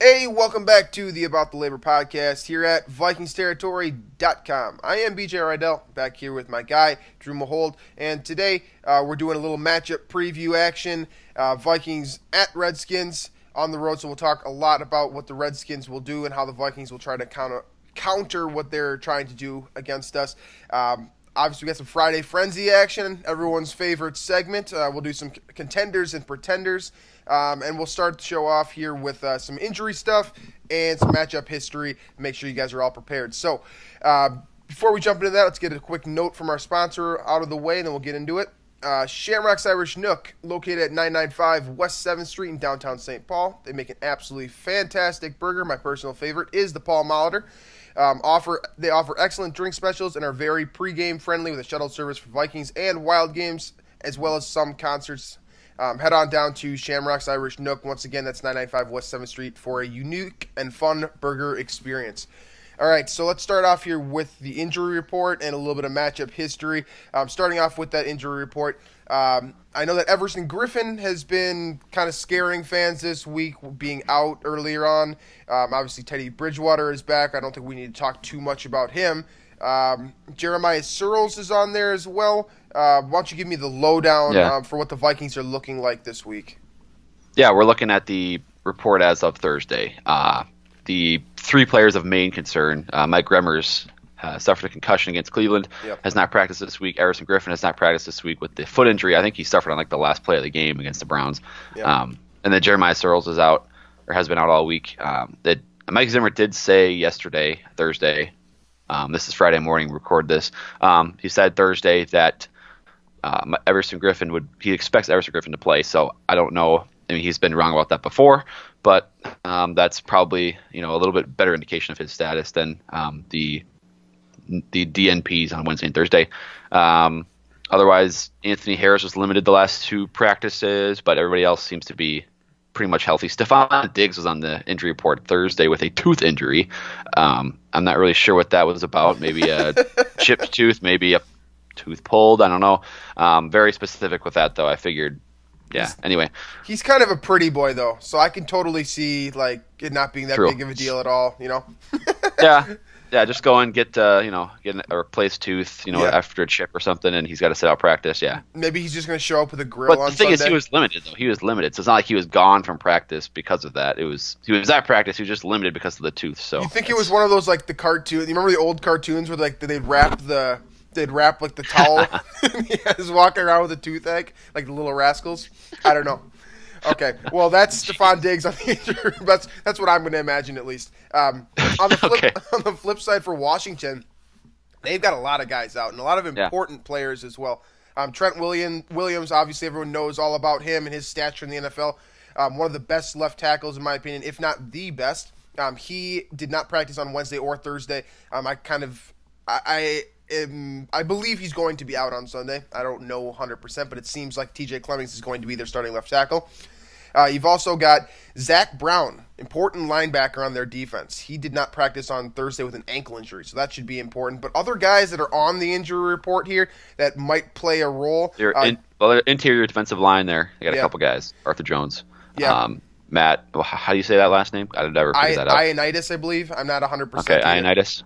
Hey, welcome back to the About the Labor podcast here at VikingsTerritory.com. I am BJ Reidell, back here with my guy, Drew Mahowald, and today we're doing a little matchup preview action. Vikings at Redskins on the road, so we'll talk a lot about what the Redskins will do and how the Vikings will try to counter what they're trying to do against us. Obviously, we got some Friday Frenzy action, everyone's favorite segment. We'll do some contenders and pretenders. And we'll start the show off here with some injury stuff and some matchup history. Make sure you guys are all prepared. So before we jump into that, let's get a quick note from our sponsor out of the way, and then we'll get into it. Shamrock's Irish Nook, located at 995 West 7th Street in downtown St. Paul. They make an absolutely fantastic burger. My personal favorite is the Paul Molitor. They offer excellent drink specials and are very pregame friendly with a shuttle service for Vikings and Wild games, as well as some concerts. Head on down to Shamrock's Irish Nook. Once again, that's 995 West 7th Street for a unique and fun burger experience. All right, so let's start off here with the injury report and a little bit of matchup history. Starting off with that injury report, I know that Everson Griffin has been kind of scaring fans this week, being out earlier on. Obviously, Teddy Bridgewater is back. I don't think we need to talk too much about him. Jeremiah Searles is on there as well. Why don't you give me the lowdown for what the Vikings are looking like this week? Yeah, we're looking at the report as of Thursday. The three players of main concern, Mike Remmers suffered a concussion against Cleveland, has not practiced this week. Everson Griffin has not practiced this week with the foot injury. I think he suffered on the last play of the game against the Browns. And then Jeremiah Searles is out, or has been out all week. That Mike Zimmer did say yesterday, Thursday, this is Friday morning, we record this. He said Thursday that he expects Everson Griffin to play. So I don't know. I mean, he's been wrong about that before, but that's probably a little bit better indication of his status than the DNPs on Wednesday and Thursday. Otherwise, Anthony Harris was limited the last two practices, but everybody else seems to be pretty much healthy. Stephon Diggs was on the injury report Thursday with a tooth injury. I'm not really sure what that was about. Maybe a chipped tooth, maybe a tooth pulled. I don't know. Very specific with that, though. I figured, anyway. He's kind of a pretty boy, though, so I can totally see it not being that big of a deal at all, Yeah, just go and get a replaced tooth, after a chip or something, and he's got to sit out practice. Yeah, maybe he's just going to show up with a grill. But the thing is, he was limited though. He was limited, so it's not like he was gone from practice because of that. He was at practice. He was just limited because of the tooth. So you think it was one of those the cartoon? You remember the old cartoons where they'd wrap the towel and he was walking around with a toothache, like the Little Rascals? I don't know. Okay, well, that's Stephon Diggs on the injury. That's what I'm going to imagine, at least. On the flip side for Washington, they've got a lot of guys out and a lot of important players as well. Trent Williams, obviously everyone knows all about him and his stature in the NFL. One of the best left tackles, in my opinion, if not the best. He did not practice on Wednesday or Thursday. I believe he's going to be out on Sunday. I don't know 100%, but it seems like TJ Clemmings is going to be their starting left tackle. You've also got Zach Brown, important linebacker on their defense. He did not practice on Thursday with an ankle injury, so that should be important. But other guys that are on the injury report here that might play a role. Their interior defensive line there. They got a couple guys. Arthur Jones. Yeah. Matt, how do you say that last name? I never figured that out. Ioannidis, I believe. I'm not 100%. Okay, Ioannidis.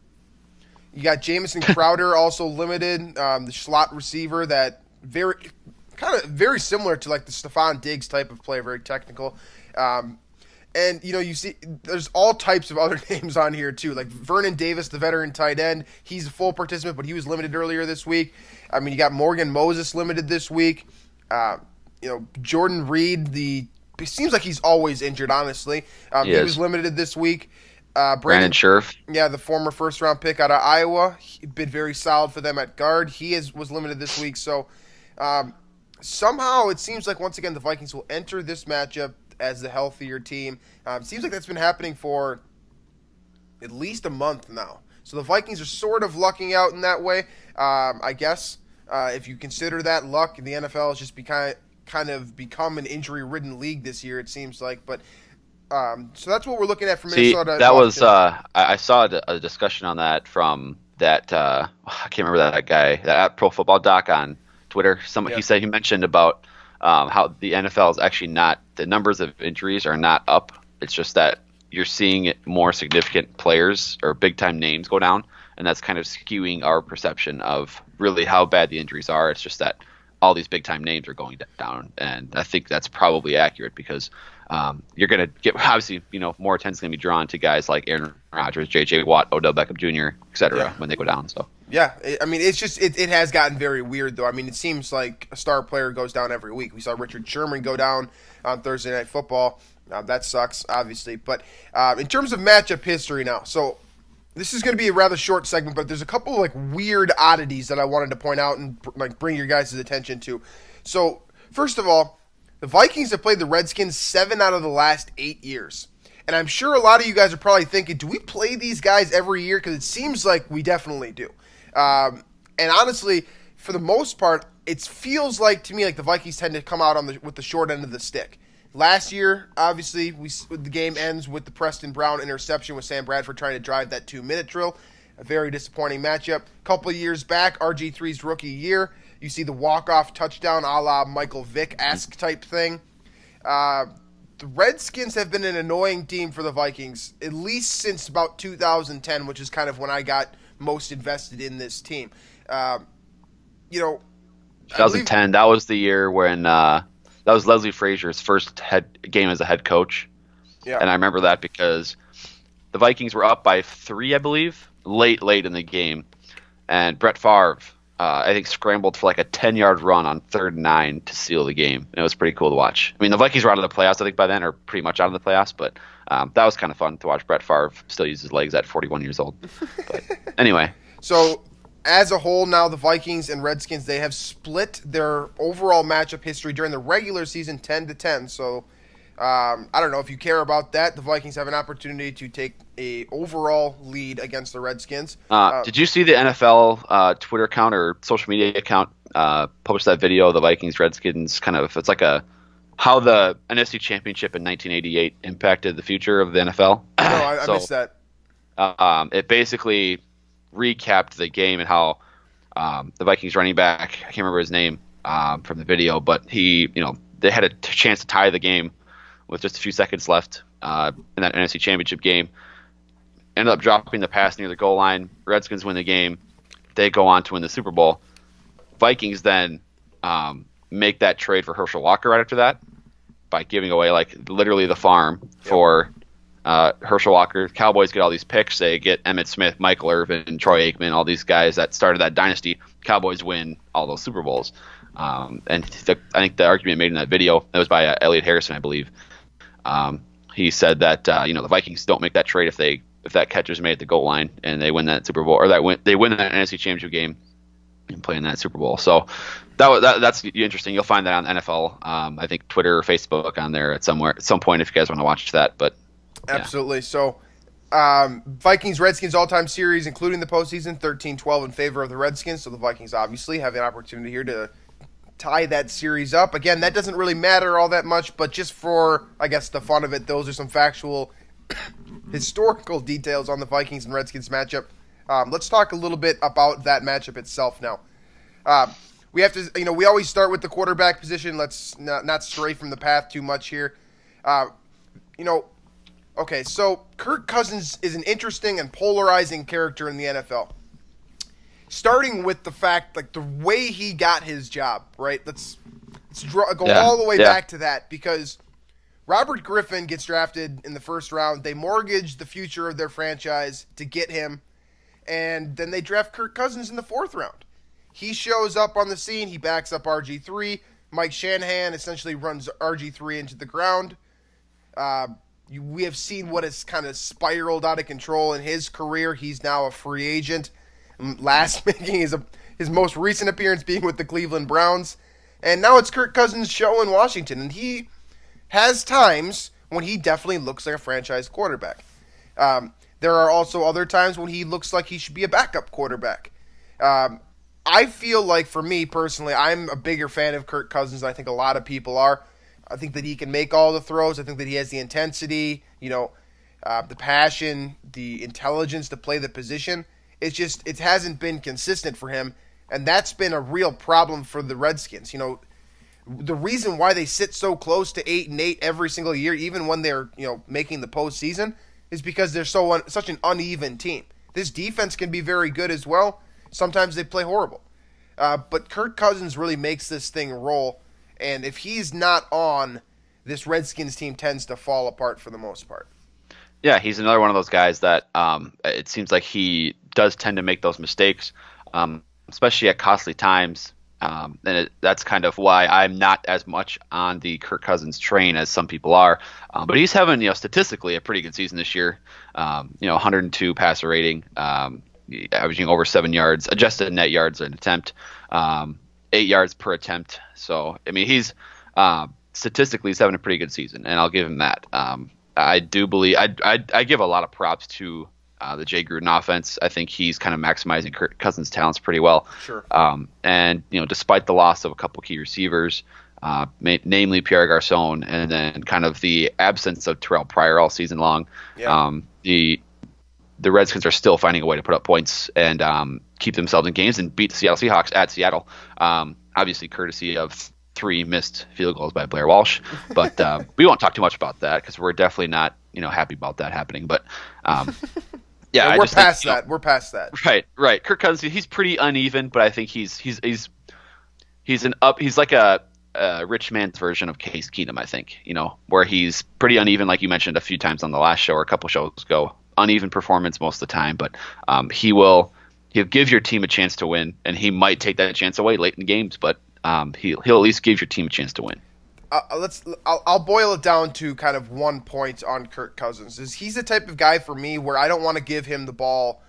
You got Jamison Crowder also limited, the slot receiver that very similar to the Stephon Diggs type of player, very technical. And you see there's all types of other names on here too, like Vernon Davis, the veteran tight end. He's a full participant, but he was limited earlier this week. I mean, you got Morgan Moses limited this week. Jordan Reed, it seems like he's always injured, honestly. He was limited this week. Brandon Scherf. Yeah, the former first-round pick out of Iowa. He's been very solid for them at guard. He was limited this week. So somehow it seems like, once again, the Vikings will enter this matchup as the healthier team. It seems like that's been happening for at least a month now. So the Vikings are sort of lucking out in that way, I guess. If you consider that luck, the NFL has just kind of become an injury-ridden league this year, it seems like. But so that's what we're looking at from Minnesota. That was I saw a discussion on that from that I can't remember that guy, that Pro Football Doc on Twitter. He mentioned about how the NFL is actually not, the numbers of injuries are not up. It's just that you're seeing more significant players or big time names go down, and that's kind of skewing our perception of really how bad the injuries are. It's just that all these big time names are going down, and I think that's probably accurate because you're going to get, obviously, more attention is going to be drawn to guys like Aaron Rodgers, J.J. Watt, Odell Beckham Jr., etc. when they go down. So yeah, I mean, it's just it has gotten very weird though. I mean, it seems like a star player goes down every week. We saw Richard Sherman go down on Thursday Night Football. That sucks, obviously. But in terms of matchup history now, so this is going to be a rather short segment, but there's a couple of like weird oddities that I wanted to point out and like bring your guys' attention to. So first of all, the Vikings have played the Redskins 7 out of the last 8 years. And I'm sure a lot of you guys are probably thinking, do we play these guys every year? Because it seems like we definitely do. And honestly, for the most part, it feels like to me like the Vikings tend to come out with the short end of the stick. Last year, obviously, the game ends with the Preston Brown interception with Sam Bradford trying to drive that 2-minute drill. A very disappointing matchup. A couple of years back, RG3's rookie year, you see the walk-off touchdown a la Michael Vick-esque type thing. The Redskins have been an annoying team for the Vikings, at least since about 2010, which is kind of when I got most invested in this team. 2010, that was the year when that was Leslie Frazier's first game as a head coach. Yeah. And I remember that because the Vikings were up by 3, I believe, late in the game. And Brett Favre, I think, scrambled for like a 10-yard run on 3rd and 9 to seal the game. And it was pretty cool to watch. I mean, the Vikings were out of the playoffs, I think, by then, or pretty much out of the playoffs. But that was kind of fun to watch Brett Favre still use his legs at 41 years old. But anyway. So as a whole now, the Vikings and Redskins, they have split their overall matchup history during the regular season 10-10. So I don't know if you care about that. The Vikings have an opportunity to take a overall lead against the Redskins. Did you see the NFL Twitter account or social media account publish that video of the Vikings Redskins kind of, it's like how the NFC Championship in 1988 impacted the future of the NFL? No, I missed that. It basically recapped the game and how the Vikings running back, I can't remember his name from the video, but they had a chance to tie the game with just a few seconds left in that NFC Championship game. Ended up dropping the pass near the goal line. Redskins win the game. They go on to win the Super Bowl. Vikings then make that trade for Herschel Walker right after that by giving away like literally the farm for Herschel Walker. Cowboys get all these picks. They get Emmitt Smith, Michael Irvin, Troy Aikman, all these guys that started that dynasty. Cowboys win all those Super Bowls. And I think the argument made in that video, that was by Elliot Harrison, I believe. He said that the Vikings don't make that trade if that catch is made at the goal line and they win that Super Bowl, or they win that NFC Championship game and play in that Super Bowl. So that's interesting. You'll find that on NFL, I think Twitter or Facebook on there at some point if you guys want to watch that. But yeah. Absolutely. So Vikings Redskins all-time series, including the postseason, 13-12 in favor of the Redskins. So the Vikings obviously have an opportunity here to tie that series up. Again, that doesn't really matter all that much, but just for, I guess, the fun of it, those are some factual historical details on the Vikings and Redskins matchup. Let's talk a little bit about that matchup itself now. We have to, we always start with the quarterback position. Let's not stray from the path too much here. Okay, so Kirk Cousins is an interesting and polarizing character in the NFL. Starting with the fact, like, the way he got his job, right? Let's go all the way back to that, because Robert Griffin gets drafted in the first round. They mortgage the future of their franchise to get him, and then they draft Kirk Cousins in the 4th round. He shows up on the scene. He backs up RG3. Mike Shanahan essentially runs RG3 into the ground. We have seen what has kind of spiraled out of control in his career. He's now a free agent. Last making his most recent appearance being with the Cleveland Browns. And now it's Kirk Cousins' show in Washington. And he has times when he definitely looks like a franchise quarterback. There are also other times when he looks like he should be a backup quarterback. I feel like, for me personally, I'm a bigger fan of Kirk Cousins than I think a lot of people are. I think that he can make all the throws. I think that he has the intensity, the passion, the intelligence to play the position. It's just, it hasn't been consistent for him, and that's been a real problem for the Redskins. the reason why they sit so close to 8-8 every single year, even when they're making the postseason, is because they're such an uneven team. This defense can be very good as well. Sometimes they play horrible, but Kirk Cousins really makes this thing roll. And if he's not on, this Redskins team tends to fall apart for the most part. Yeah, he's another one of those guys that it seems like he does tend to make those mistakes, especially at costly times. And that's kind of why I'm not as much on the Kirk Cousins train as some people are. But he's having, statistically a pretty good season this year. 102 passer rating, averaging over 7 yards, adjusted net yards an attempt, 8 yards per attempt. So, I mean, he's statistically he's having a pretty good season, and I'll give him that. I do believe I give a lot of props to the Jay Gruden offense. I think he's kind of maximizing Kirk Cousins' talents pretty well. Sure. And despite the loss of a couple key receivers, namely Pierre Garçon, and then kind of the absence of Terrell Pryor all season long, the Redskins are still finding a way to put up points and keep themselves in games and beat the Seattle Seahawks at Seattle. Obviously, courtesy of 3 missed field goals by Blair Walsh, but we won't talk too much about that because we're definitely not happy about that happening. But yeah, we're past that. We're past that. Right. Kirk Cousins, he's pretty uneven, but I think he's like a rich man's version of Case Keenum. I think where he's pretty uneven, like you mentioned a few times on the last show or a couple shows ago. Uneven performance most of the time, but he'll give your team a chance to win, and he might take that chance away late in games, but he'll at least give your team a chance to win. I'll boil it down to kind of one point on Kirk Cousins. He's the type of guy for me where I don't want to give him the ball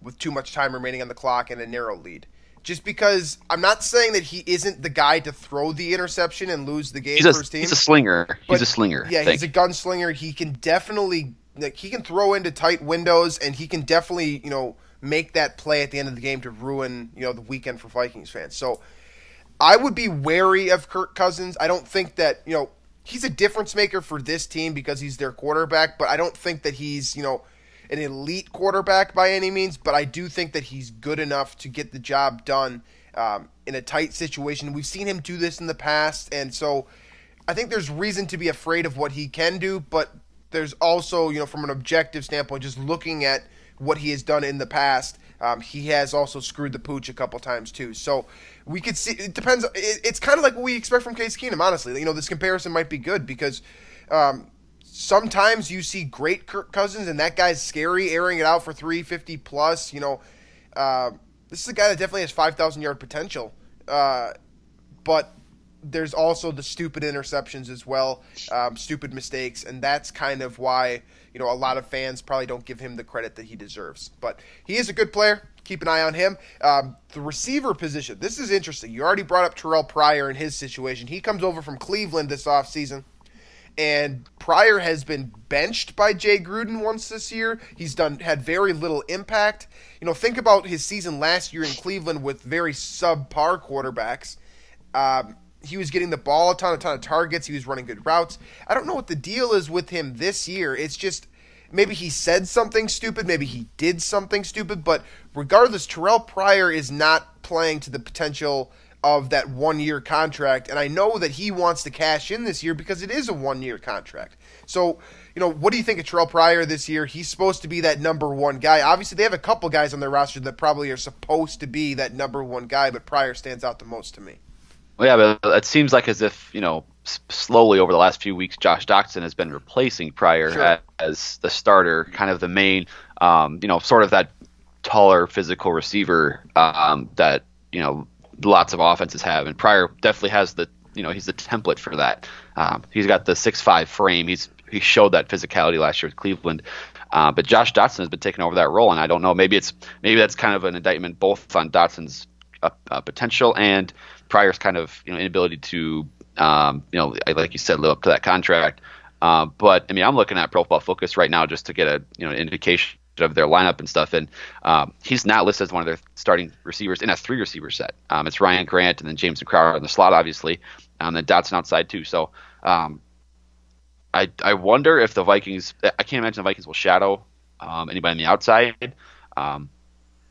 with too much time remaining on the clock and a narrow lead. Just because I'm not saying that he isn't the guy to throw the interception and lose the game for his team. He's a slinger. He's a slinger. Yeah, he's a gunslinger. He can definitely he can throw into tight windows, and he can definitely make that play at the end of the game to ruin the weekend for Vikings fans. So I would be wary of Kirk Cousins. I don't think that, he's a difference maker for this team because he's their quarterback, but I don't think that he's, an elite quarterback by any means, but I do think that he's good enough to get the job done in a tight situation. We've seen him do this in the past, and so I think there's reason to be afraid of what he can do, but there's also, from an objective standpoint, just looking at what he has done in the past, he has also screwed the pooch a couple times too. So we could see. It depends. It's kind of like what we expect from Case Keenum. Honestly, this comparison might be good because sometimes you see great Kirk Cousins and that guy's scary, airing it out for 350 plus. This is a guy that definitely has 5,000 yard potential, but there's also the stupid interceptions as well, stupid mistakes, and that's kind of why a lot of fans probably don't give him the credit that he deserves. But he is a good player. Keep an eye on him. The receiver position, this is interesting. You already brought up Terrell Pryor and his situation. He comes over from Cleveland this offseason, and Pryor has been benched by Jay Gruden once this year. He's had very little impact. Think about his season last year in Cleveland with very subpar quarterbacks. He was getting the ball a ton of targets. He was running good routes. I don't know what the deal is with him this year. It's just maybe he said something stupid. Maybe he did something stupid. But regardless, Terrell Pryor is not playing to the potential of that 1-year contract. And I know that he wants to cash in this year because it is a 1-year contract. So, what do you think of Terrell Pryor this year? He's supposed to be that number one guy. Obviously, they have a couple guys on their roster that probably are supposed to be that number one guy, but Pryor stands out the most to me. Well, yeah, but it seems like as if, slowly over the last few weeks, Josh Doctson has been replacing Pryor as the starter, kind of the main, sort of that taller physical receiver that, lots of offenses have. And Pryor definitely has he's the template for that. He's got the 6'5" frame. He showed that physicality last year with Cleveland. But Josh Doctson has been taking over that role, and I don't know, maybe that's kind of an indictment both on Dotson's potential and Pryor's kind of inability to like you said, live up to that contract. But I mean, I'm looking at Pro Football Focus right now just to get an indication of their lineup and stuff, and he's not listed as one of their starting receivers in a 3-receiver set. It's Ryan Grant and then Jameson Crowder in the slot, obviously, and then Dotson outside too. So I wonder if the Vikings. I can't imagine the Vikings will shadow anybody on the outside.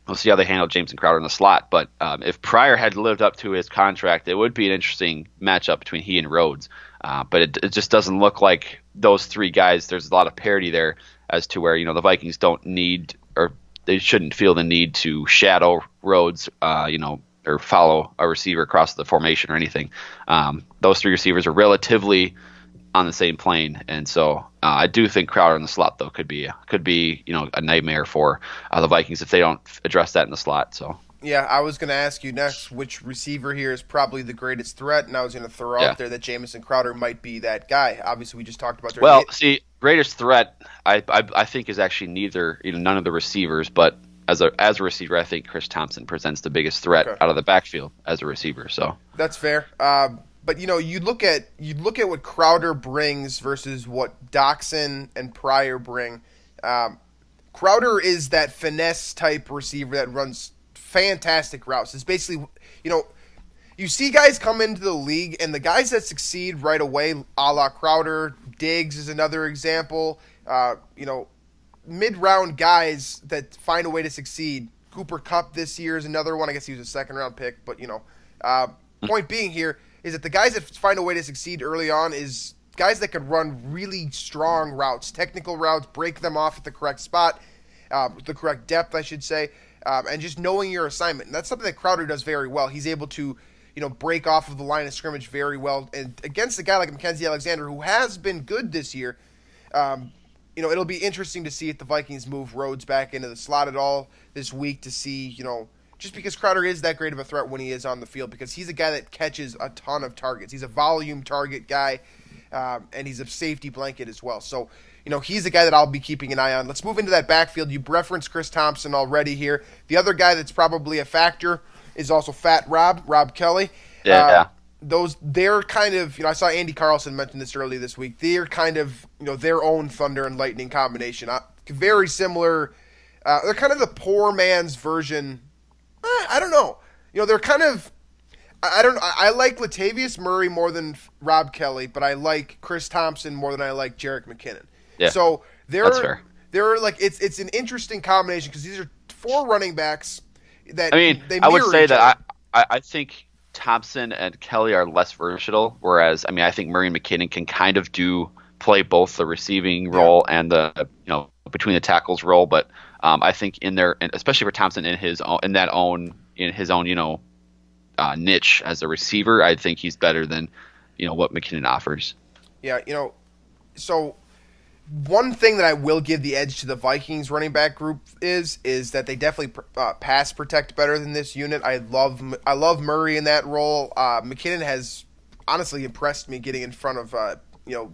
we'll see how they handle Jameson Crowder in the slot. But if Pryor had lived up to his contract, it would be an interesting matchup between he and Rhodes. But it just doesn't look like those three guys. There's a lot of parity there as to where the Vikings don't need, or they shouldn't feel the need to shadow Rhodes, or follow a receiver across the formation or anything. Those three receivers are relatively on the same plane, and so I do think Crowder in the slot though could be a nightmare for the Vikings if they don't address that in the slot. So yeah, I was going to ask you next which receiver here is probably the greatest threat, and I was going to throw out there that Jamison Crowder might be that guy. Obviously, we just talked about. Greatest threat I think is actually none of the receivers, but as a receiver, I think Chris Thompson presents the biggest threat out of the backfield as a receiver. So that's fair. But you look at what Crowder brings versus what Doxson and Pryor bring. Crowder is that finesse type receiver that runs fantastic routes. It's basically, you see guys come into the league, and the guys that succeed right away, a la Crowder, Diggs is another example. Mid-round guys that find a way to succeed. Cooper Kupp this year is another one. I guess he was a second-round pick, but point being here is that the guys that find a way to succeed early on is guys that can run really strong routes, technical routes, break them off at the correct spot, the correct depth, I should say, and just knowing your assignment. And that's something that Crowder does very well. He's able to, break off of the line of scrimmage very well. And against a guy like Mackenzie Alexander, who has been good this year, it'll be interesting to see if the Vikings move Rhodes back into the slot at all this week to see, just because Crowder is that great of a threat when he is on the field, because he's a guy that catches a ton of targets. He's a volume target guy, and he's a safety blanket as well. So, he's a guy that I'll be keeping an eye on. Let's move into that backfield. You referenced Chris Thompson already here. The other guy that's probably a factor is also Fat Rob Kelly. Yeah. They're kind of, I saw Andy Carlson mention this earlier this week. They're kind of, their own thunder and lightning combination. Very similar. They're kind of the poor man's version. I don't know. They're kind of, I like Latavius Murray more than Rob Kelly, but I like Chris Thompson more than I like Jerick McKinnon. Yeah. So that's fair. They're like, it's an interesting combination because these are four running backs that I would say that I think Thompson and Kelly are less versatile, whereas I think Murray and McKinnon can kind of play both the receiving role and the between the tackles role, but I think especially for Thompson in his own niche as a receiver, I think he's better than what McKinnon offers. Yeah, so one thing that I will give the edge to the Vikings running back group is that they definitely pass protect better than this unit. I love Murray in that role. McKinnon has honestly impressed me getting in front of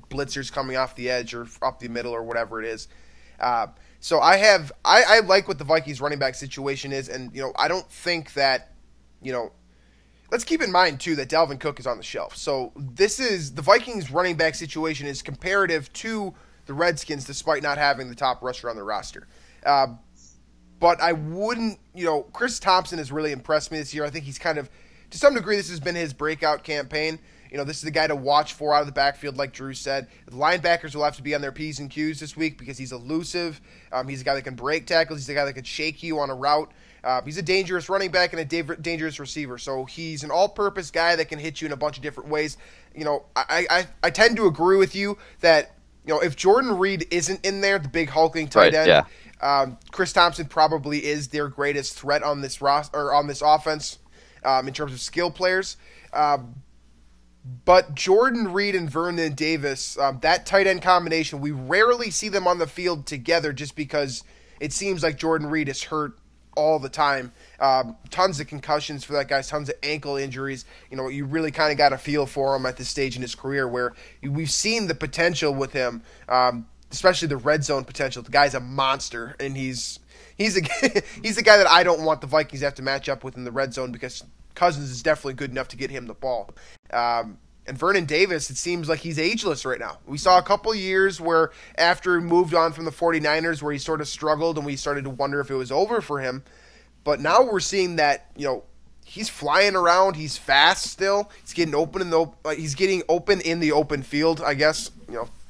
blitzers coming off the edge or up the middle or whatever it is. So I like what the Vikings running back situation is, and I don't think that let's keep in mind too that Dalvin Cook is on the shelf. So the Vikings running back situation is comparative to the Redskins, despite not having the top rusher on the roster. But I wouldn't, Chris Thompson has really impressed me this year. I think he's kind of, to some degree, this has been his breakout campaign. This is the guy to watch for out of the backfield, like Drew said. The linebackers will have to be on their P's and Q's this week because he's elusive. He's a guy that can break tackles. He's a guy that can shake you on a route. He's a dangerous running back and a dangerous receiver. So he's an all-purpose guy that can hit you in a bunch of different ways. I tend to agree with you that, if Jordan Reed isn't in there, the big hulking tight end, Chris Thompson probably is their greatest threat on this roster or on this offense in terms of skill players. But Jordan Reed and Vernon Davis, that tight end combination, we rarely see them on the field together just because it seems like Jordan Reed is hurt all the time. Tons of concussions for that guy, tons of ankle injuries. You really kind of got a feel for him at this stage in his career where we've seen the potential with him, especially the red zone potential. The guy's a monster, and he's a guy that I don't want the Vikings to have to match up with in the red zone because Cousins is definitely good enough to get him the ball. And Vernon Davis, it seems like he's ageless right now. We saw a couple years where after he moved on from the 49ers where he sort of struggled and we started to wonder if it was over for him. But now we're seeing that, he's flying around. He's fast still. He's getting open in the open field, I guess,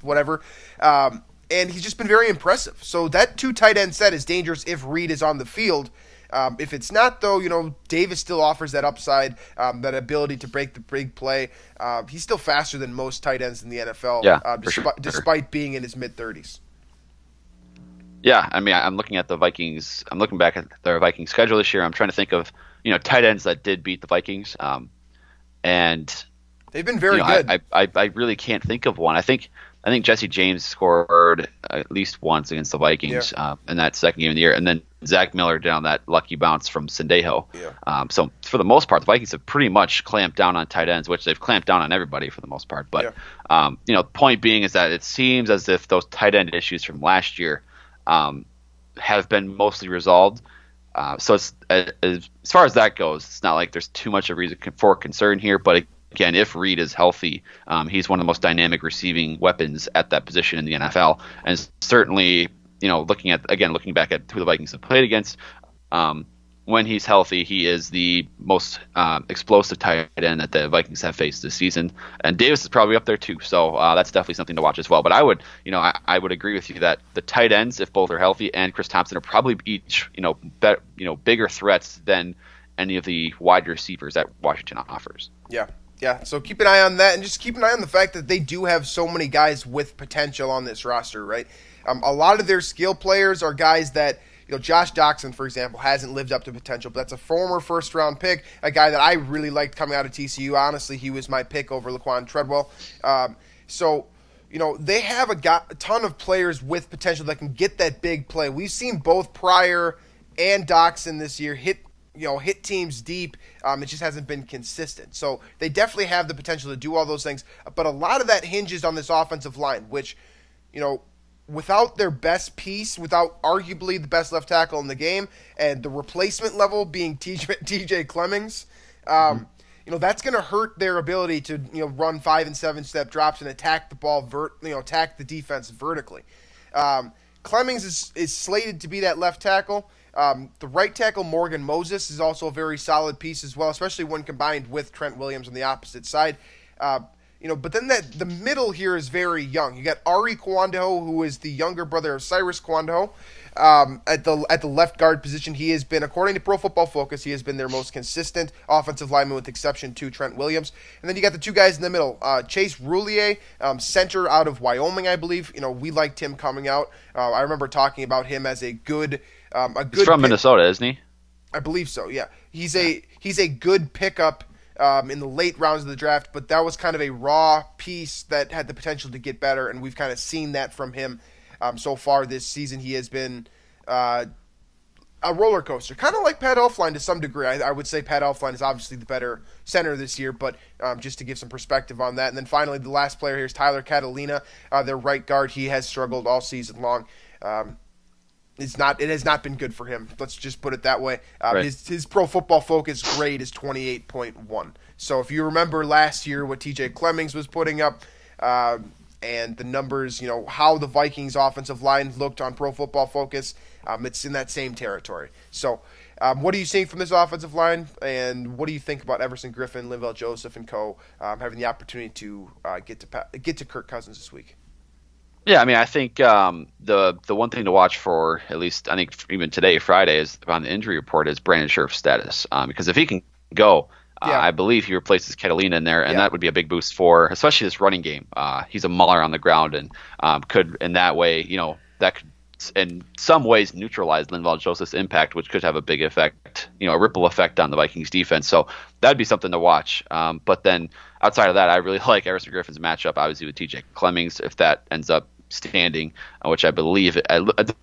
whatever. And he's just been very impressive. So that two tight end set is dangerous if Reed is on the field. If it's not, though, Davis still offers that upside, that ability to break the big play. He's still faster than most tight ends in the NFL, despite being in his mid-30s. Yeah, I mean, I'm looking at the Vikings. I'm looking back at their Vikings schedule this year. I'm trying to think of tight ends that did beat the Vikings, and they've been very good. I really can't think of one. I think Jesse James scored at least once against the Vikings in that second game of the year, and then Zach Miller did on that lucky bounce from Sendejo. Yeah. So for the most part, the Vikings have pretty much clamped down on tight ends, which they've clamped down on everybody for the most part. But point being is that it seems as if those tight end issues from last year have been mostly resolved. So it's, as far as that goes, it's not like there's too much of reason for concern here. But again, if Reed is healthy, he's one of the most dynamic receiving weapons at that position in the NFL. And certainly, looking back at who the Vikings have played against, when he's healthy, he is the most explosive tight end that the Vikings have faced this season. And Davis is probably up there too. So that's definitely something to watch as well. But I would, I would agree with you that the tight ends, if both are healthy, and Chris Thompson are probably each, bigger threats than any of the wide receivers that Washington offers. Yeah, so keep an eye on that, and just keep an eye on the fact that they do have so many guys with potential on this roster, right? A lot of their skill players are guys that, Josh Doxson, for example, hasn't lived up to potential, but that's a former first-round pick, a guy that I really liked coming out of TCU. Honestly, he was my pick over Laquan Treadwell. They have a ton of players with potential that can get that big play. We've seen both Pryor and Doxson this year hit teams deep. It just hasn't been consistent. So they definitely have the potential to do all those things. But a lot of that hinges on this offensive line, which, without their best piece, without arguably the best left tackle in the game, and the replacement level being TJ Clemmings, that's going to hurt their ability to run 5 and 7 step drops and attack the ball, attack the defense vertically. Clemmings is slated to be that left tackle. The right tackle, Morgan Moses, is also a very solid piece as well, especially when combined with Trent Williams on the opposite side. But then the middle here is very young. You got Ari Kwandaho, who is the younger brother of Cyrus Kwandaho. At the left guard position, he has been, according to Pro Football Focus, he has been their most consistent offensive lineman with exception to Trent Williams. And then you got the two guys in the middle, Chase Roulier, center out of Wyoming, I believe. We liked him coming out. I remember talking about him as a good He's from Minnesota, isn't he? I believe so. Yeah, he's a good pickup in the late rounds of the draft, but that was kind of a raw piece that had the potential to get better, and we've kind of seen that from him so far this season. He has been a roller coaster, kind of like Pat Elflein to some degree. I would say Pat Elflein is obviously the better center this year, but just to give some perspective on that. And then finally, the last player here is Tyler Catalina, their right guard. He has struggled all season long. It has not been good for him. Let's just put it that way. Right. His Pro Football Focus grade is 28.1. So if you remember last year what TJ Clemmings was putting up, and the numbers, how the Vikings offensive line looked on Pro Football Focus, it's in that same territory. So what are you seeing from this offensive line, and what do you think about Everson Griffin, Linval Joseph, and co. Having the opportunity to get to Kirk Cousins this week? Yeah, I mean, I think the one thing to watch for, at least I think even today, Friday, is on the injury report is Brandon Scherf's status. Because if he can go, I believe he replaces Catalina in there, and that would be a big boost for especially this running game. He's a mauler on the ground, and could in that way, that could in some ways neutralize Linval Joseph's impact, which could have a big effect, a ripple effect on the Vikings defense. So that'd be something to watch. But then outside of that, I really like Everson Griffin's matchup, obviously with TJ Clemmings, if that ends up standing, which I believe at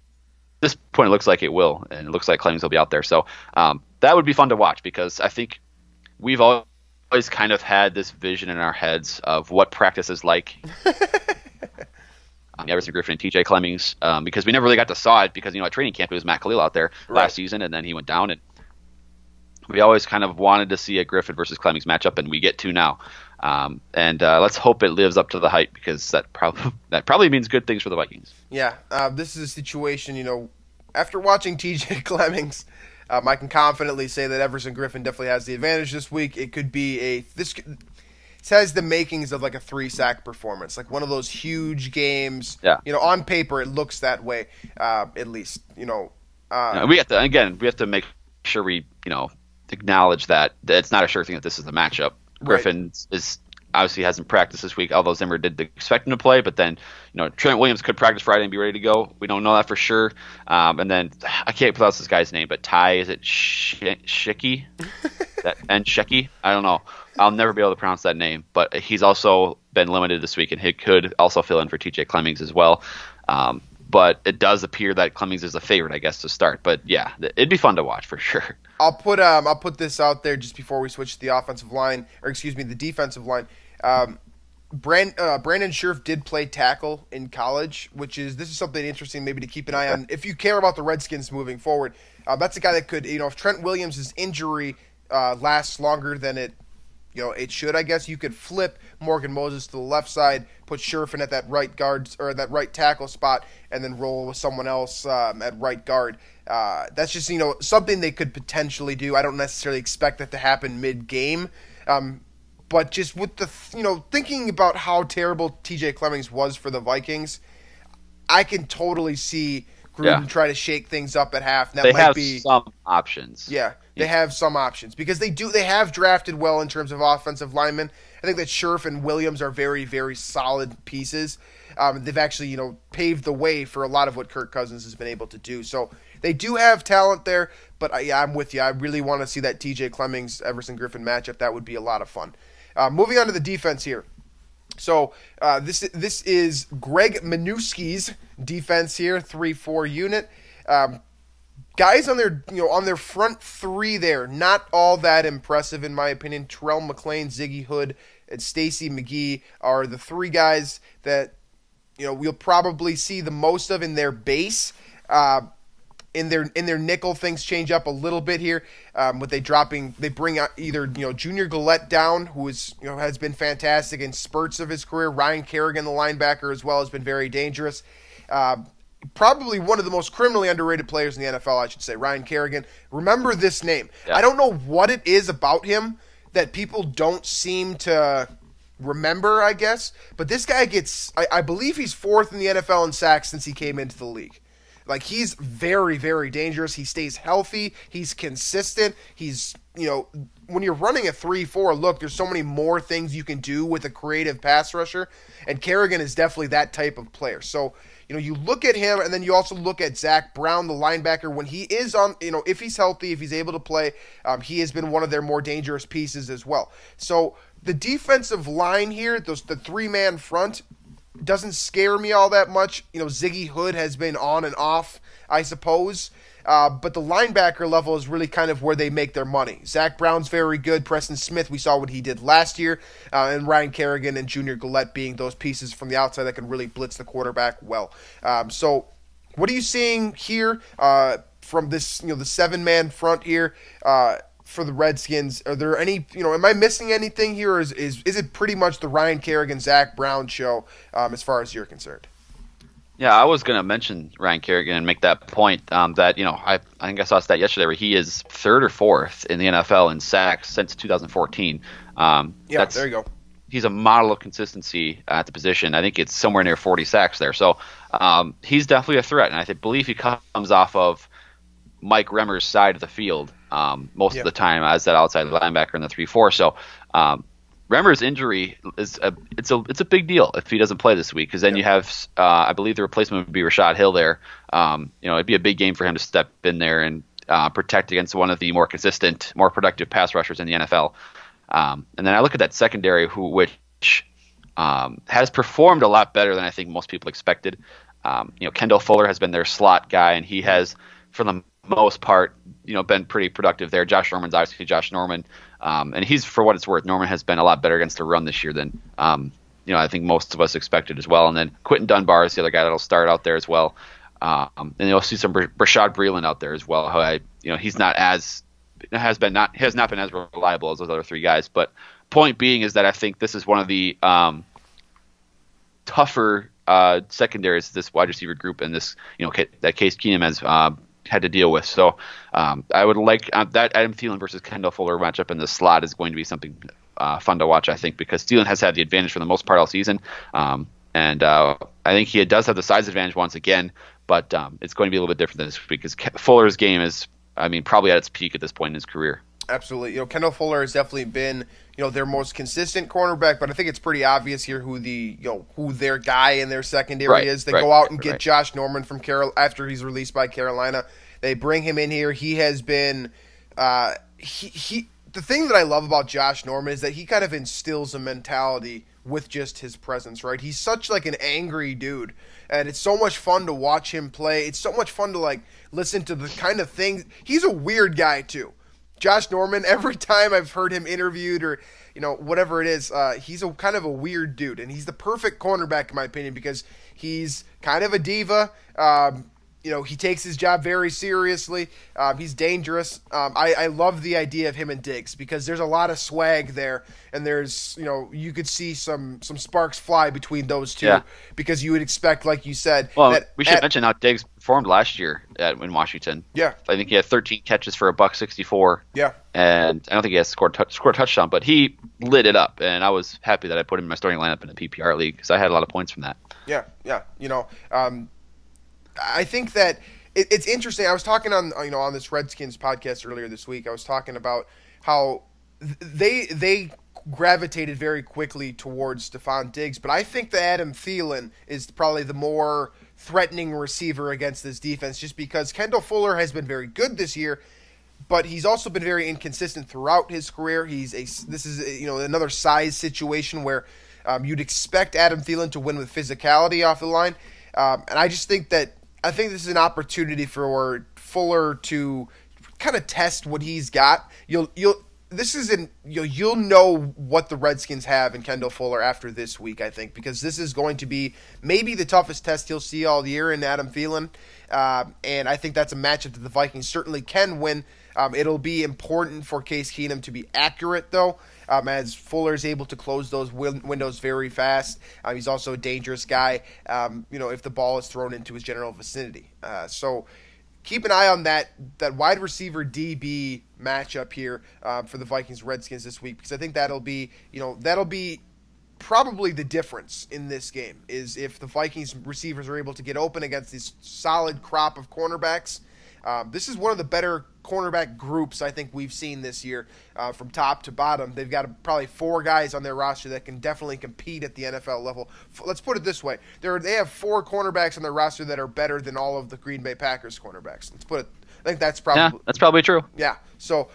this point it looks like it will, and it looks like Clemmings will be out there. So that would be fun to watch, because I think we've always kind of had this vision in our heads of what practice is like. Everson Griffin and TJ Clemmings, because we never really got to saw it, because at training camp it was Matt Khalil out there last season, and then he went down, and we always kind of wanted to see a Griffin versus Clemmings matchup, and we get to now. And let's hope it lives up to the hype, because that probably means good things for the Vikings. Yeah, this is a situation, after watching TJ Clemmings, I can confidently say that Everson Griffin definitely has the advantage this week. It could be it has the makings of like a 3-sack performance, like one of those huge games. Yeah. On paper it looks that way, at least. We have to make sure we acknowledge that it's not a sure thing that this is the matchup. Griffin is obviously hasn't practiced this week, although Zimmer did expect him to play. But then, Trent Williams could practice Friday and be ready to go. We don't know that for sure. And then I can't pronounce this guy's name, but Ty, is it Shicky? And Shecky? I don't know. I'll never be able to pronounce that name. But he's also been limited this week, and he could also fill in for TJ Clemmings as well. But it does appear that Clemmings is a favorite, I guess, to start. But yeah, it'd be fun to watch for sure. I'll put this out there just before we switch to the offensive line, the defensive line. Brandon Scherf did play tackle in college, this is something interesting maybe to keep an eye on if you care about the Redskins moving forward. That's a guy that could, if Trent Williams' injury lasts longer than it should, I guess, you could flip Morgan Moses to the left side, put Scherf in at that right guard or that right tackle spot, and then roll with someone else at right guard. That's just something they could potentially do. I don't necessarily expect that to happen mid-game, but just with the thinking about how terrible TJ Clemmings was for the Vikings, I can totally see Gruden try to shake things up at half. And that might be some options. Yeah, they have some options because they have drafted well in terms of offensive linemen. I think that Scherf and Williams are very, very solid pieces. They've actually, paved the way for a lot of what Kirk Cousins has been able to do. So they do have talent there, but I'm with you. I really want to see that TJ Clemmings Everson Griffin matchup. That would be a lot of fun. Moving on to the defense here. So this is Greg Minuski's defense here, 3-4 unit. Guys on their front three there, not all that impressive in my opinion. Terrell McClain, Ziggy Hood, and Stacy McGee are the three guys that we'll probably see the most of in their base. In their nickel, things change up a little bit here. They bring out either Junior Gillette down, who is has been fantastic in spurts of his career. Ryan Kerrigan, the linebacker, as well, has been very dangerous. Probably one of the most criminally underrated players in the NFL, I should say. Ryan Kerrigan. Remember this name. Yeah. I don't know what it is about him that people don't seem to remember, I guess. But this guy I believe he's fourth in the NFL in sacks since he came into the league. He's very, very dangerous. He stays healthy. He's consistent. He's, when you're running a 3-4 look, there's so many more things you can do with a creative pass rusher. And Kerrigan is definitely that type of player. So, you look at him and then you also look at Zach Brown, the linebacker, when he is on, if he's healthy, if he's able to play, he has been one of their more dangerous pieces as well. So the defensive line here, the three-man front, doesn't scare me all that much. Ziggy Hood has been on and off, I suppose. But the linebacker level is really kind of where they make their money. Zach Brown's very good. Preston Smith, we saw what he did last year. And Ryan Kerrigan and Junior Gillette being those pieces from the outside that can really blitz the quarterback well. So what are you seeing here from this, the seven-man front here for the Redskins? Are there any, am I missing anything here, or is it pretty much the Ryan Kerrigan, Zach Brown show as far as you're concerned? Yeah, I was going to mention Ryan Kerrigan and make that point that, I think I saw a stat yesterday where he is third or fourth in the NFL in sacks since 2014. There you go. He's a model of consistency at the position. I think it's somewhere near 40 sacks there. So he's definitely a threat, and I believe he comes off of Mike Remmer's side of the field most of the time as that outside linebacker in the 3-4. So Remmer's injury is it's a big deal if he doesn't play this week, because then you have I believe the replacement would be Rashad Hill there. It'd be a big game for him to step in there and protect against one of the more consistent, more productive pass rushers in the NFL. And then I look at that secondary, which has performed a lot better than I think most people expected. Kendall Fuller has been their slot guy, and he has, for the most part, been pretty productive there. Josh Norman's obviously Josh Norman, and he's, for what it's worth, Norman has been a lot better against the run this year than I think most of us expected as well. And then Quentin Dunbar is the other guy that'll start out there as well. And you'll see some Rashad Breeland out there as well. He's not has not been as reliable as those other three guys. But point being is that I think this is one of the tougher secondaries, this wide receiver group, and this that Case Keenum has had to deal with. So I would like that Adam Thielen versus Kendall Fuller matchup in the slot is going to be something fun to watch, I think, because Thielen has had the advantage for the most part all season. And I think he does have the size advantage once again, but it's going to be a little bit different than this week because Fuller's game is I mean, probably at its peak at this point in his career. Absolutely. Kendall Fuller has definitely been, their most consistent cornerback, but I think it's pretty obvious here who their guy in their secondary is. They go out and get Josh Norman from after he's released by Carolina. They bring him in here. He has been the thing that I love about Josh Norman is that he kind of instills a mentality with just his presence, right? He's such like an angry dude, and it's so much fun to watch him play. It's so much fun to like listen to the kind of things. He's a weird guy too. Josh Norman, every time I've heard him interviewed or, whatever it is, he's a kind of a weird dude. And he's the perfect cornerback, in my opinion, because he's kind of a diva. He takes his job very seriously. He's dangerous. I love the idea of him and Diggs because there's a lot of swag there. And there's, you could see some sparks fly between those two because you would expect, like you said. Well, we should mention how Diggs performed last year in Washington. Yeah. I think he had 13 catches for $164. Yeah. And I don't think he has scored a touchdown, but he lit it up. And I was happy that I put him in my starting lineup in a PPR league because I had a lot of points from that. Yeah. I think that it's interesting. I was talking on this Redskins podcast earlier this week. I was talking about how they gravitated very quickly towards Stephon Diggs, but I think that Adam Thielen is probably the more threatening receiver against this defense, just because Kendall Fuller has been very good this year, but he's also been very inconsistent throughout his career. This is another size situation where you'd expect Adam Thielen to win with physicality off the line, and I think this is an opportunity for Fuller to kind of test what he's got. You'll know what the Redskins have in Kendall Fuller after this week, I think, because this is going to be maybe the toughest test he'll see all year in Adam Thielen, and I think that's a matchup that the Vikings certainly can win. It'll be important for Case Keenum to be accurate, though, as Fuller is able to close those windows very fast. He's also a dangerous guy, if the ball is thrown into his general vicinity. So keep an eye on that wide receiver DB matchup here for the Vikings Redskins this week, because I think that'll be probably the difference in this game is if the Vikings receivers are able to get open against this solid crop of cornerbacks. This is one of the better cornerback groups I think we've seen this year from top to bottom. They've got probably 4 guys on their roster that can definitely compete at the NFL level. Let's put it this way. They have 4 cornerbacks on their roster that are better than all of the Green Bay Packers cornerbacks. I think that's probably true. Yeah. So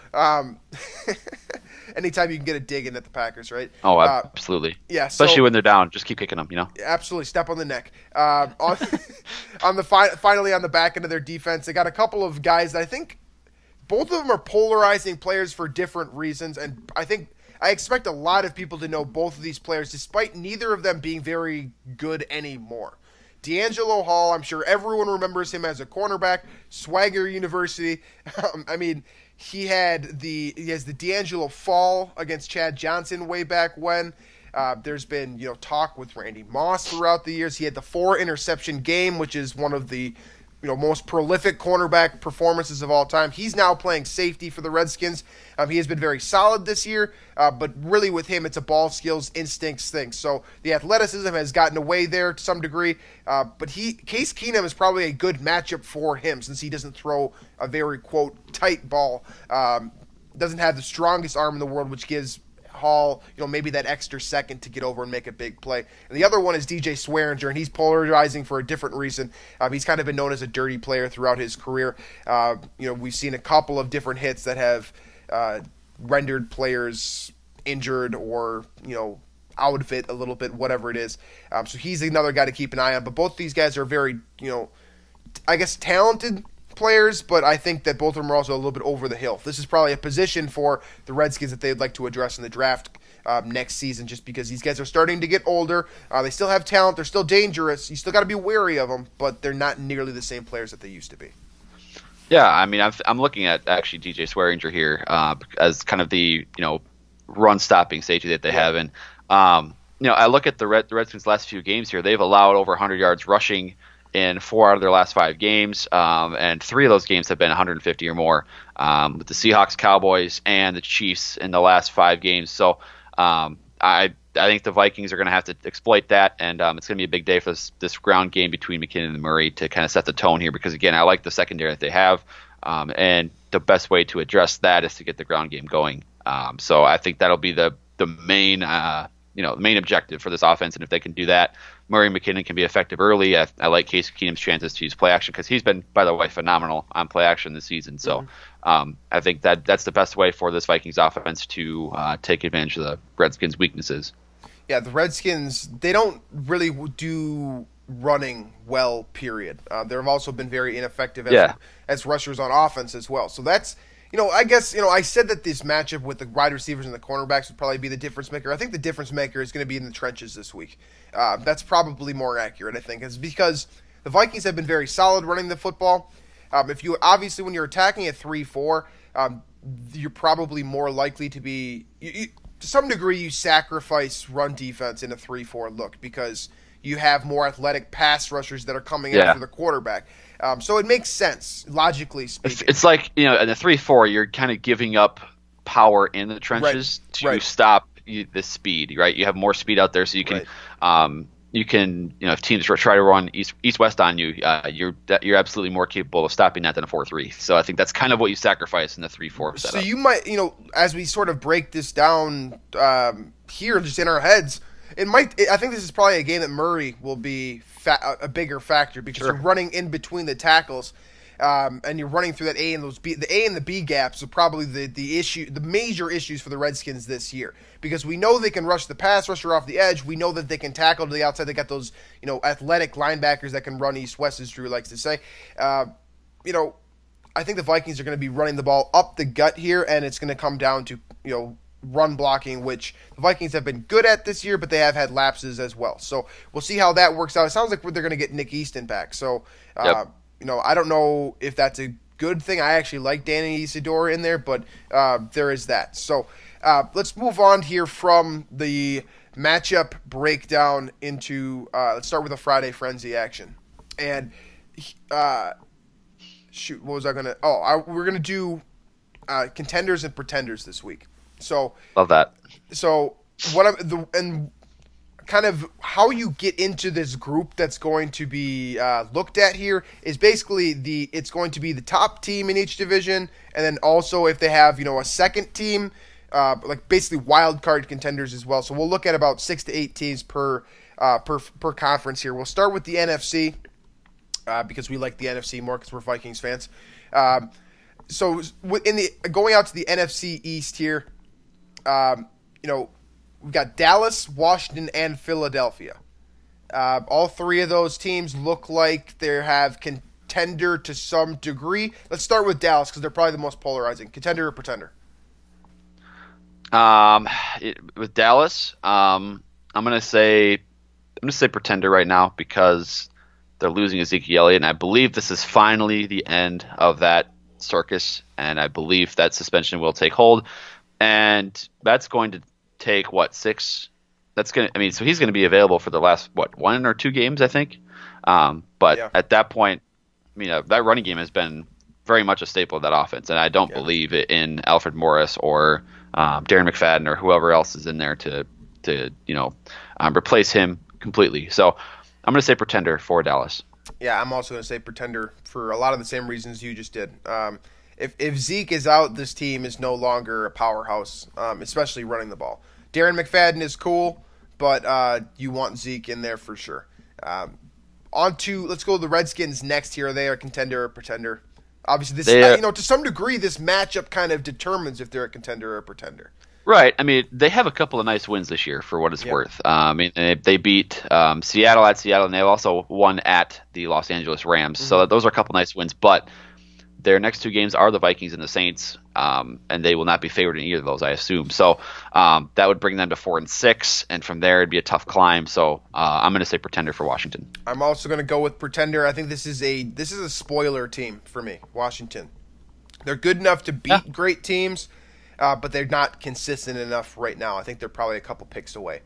anytime you can get a dig in at the Packers, right? Oh, absolutely. Yeah. Especially when they're down, just keep kicking them, Absolutely. Step on the neck. Finally on the back end of their defense, they got a couple of guys that I think both of them are polarizing players for different reasons, and I expect a lot of people to know both of these players, despite neither of them being very good anymore. D'Angelo Hall, I'm sure everyone remembers him as a cornerback, Swagger University. He has the D'Angelo fall against Chad Johnson way back when. There's been talk with Randy Moss throughout the years. He had the 4 interception game, which is one of the most prolific cornerback performances of all time. He's now playing safety for the Redskins. He has been very solid this year, but really with him, it's a ball skills, instincts thing. So the athleticism has gotten away there to some degree, but Case Keenum is probably a good matchup for him since he doesn't throw a very, quote, tight ball. Doesn't have the strongest arm in the world, which gives Hall, maybe that extra second to get over and make a big play. And the other one is DJ Swearinger, and he's polarizing for a different reason. He's kind of been known as a dirty player throughout his career. We've seen a couple of different hits that have rendered players injured or, out of it a little bit, whatever it is. So he's another guy to keep an eye on. But both these guys are very, talented players, but I think that both of them are also a little bit over the hill. This is probably a position for the Redskins that they'd like to address in the draft next season, just because these guys are starting to get older. They still have talent. They're still dangerous. You still got to be wary of them, but they're not nearly the same players that they used to be. Yeah, I'm looking at actually DJ Swearinger here as kind of the run-stopping safety that they have, and I look at the Redskins' last few games here. They've allowed over 100 yards rushing in 4 out of their last 5 games, and 3 of those games have been 150 or more, with the Seahawks, Cowboys, and the Chiefs in the last 5 games. So I think the Vikings are going to have to exploit that, and it's going to be a big day for this ground game between McKinnon and Murray to kind of set the tone here, because, again, I like the secondary that they have, and the best way to address that is to get the ground game going. So I think that'll be the main main objective for this offense, and if they can do that, Murray McKinnon can be effective early. I like Case Keenum's chances to use play action because he's been, by the way, phenomenal on play action this season. So I think that's the best way for this Vikings offense to take advantage of the Redskins' weaknesses. Yeah, the Redskins, they don't really do running well, period. They've also been very ineffective as rushers on offense as well. So that's, I guess, I said that this matchup with the wide receivers and the cornerbacks would probably be the difference maker. I think the difference maker is going to be in the trenches this week. That's probably more accurate, I think. It's because the Vikings have been very solid running the football. Obviously, when you're attacking at 3-4, you're probably more likely to be, to some degree, you sacrifice run defense in a 3-4 look because you have more athletic pass rushers that are coming after the quarterback. So it makes sense, logically speaking. It's like, in a 3-4, you're kind of giving up power in the trenches to stop the speed, right? You have more speed out there, so you can, if teams try to run east-west on you, you're absolutely more capable of stopping that than a 4-3. So I think that's kind of what you sacrifice in the 3-4 setup. So you might, as we sort of break this down here, just in our heads, I think this is probably a game that Murray will be a bigger factor because you're running in between the tackles, and you're running through that A and the A and the B gaps are probably the major issues for the Redskins this year because we know they can rush the pass rusher off the edge. We know that they can tackle to the outside. They got those athletic linebackers that can run east-west, as Drew likes to say. I think the Vikings are going to be running the ball up the gut here, and it's going to come down to run blocking, which the Vikings have been good at this year, but they have had lapses as well. So we'll see how that works out. It sounds like they're going to get Nick Easton back. So, I don't know if that's a good thing. I actually like Danny Isidore in there, but there is that. So let's move on here from the matchup breakdown into let's start with a Friday Frenzy action. And what was I going to – we're going to do contenders and pretenders this week. So love that. So kind of how you get into this group that's going to be looked at here is basically it's going to be the top team in each division, and then also if they have a second team, like basically wild card contenders as well. So we'll look at about 6 to 8 teams per conference here. We'll start with the NFC because we like the NFC more because we're Vikings fans. So going out to the NFC East here. We've got Dallas, Washington, and Philadelphia. All three of those teams look like they have contender to some degree. Let's start with Dallas because they're probably the most polarizing. Contender or pretender? With Dallas, I'm gonna say pretender right now because they're losing Ezekiel Elliott, and I believe this is finally the end of that circus, and I believe that suspension will take hold. And that's going to take 6? So he's going to be available for the last 1 or 2 games, I think. At that point, that running game has been very much a staple of that offense, and I don't believe it in Alfred Morris or Darren McFadden or whoever else is in there to replace him completely. So I'm going to say pretender for Dallas. Yeah, I'm also going to say pretender for a lot of the same reasons you just did. If Zeke is out, this team is no longer a powerhouse, especially running the ball. Darren McFadden is cool, but you want Zeke in there for sure. Let's go to the Redskins next here. Are they a contender or pretender? Obviously, to some degree, this matchup kind of determines if they're a contender or a pretender. Right. They have a couple of nice wins this year for what it's worth. They beat Seattle at Seattle, and they also won at the Los Angeles Rams. Mm-hmm. So those are a couple nice wins, but their next 2 games are the Vikings and the Saints, and they will not be favored in either of those, I assume. So that would bring them to 4-6, and from there it'd be a tough climb. So I'm going to say pretender for Washington. I'm also going to go with pretender. I think this is a spoiler team for me, Washington. They're good enough to beat great teams, but they're not consistent enough right now. I think they're probably a couple picks away.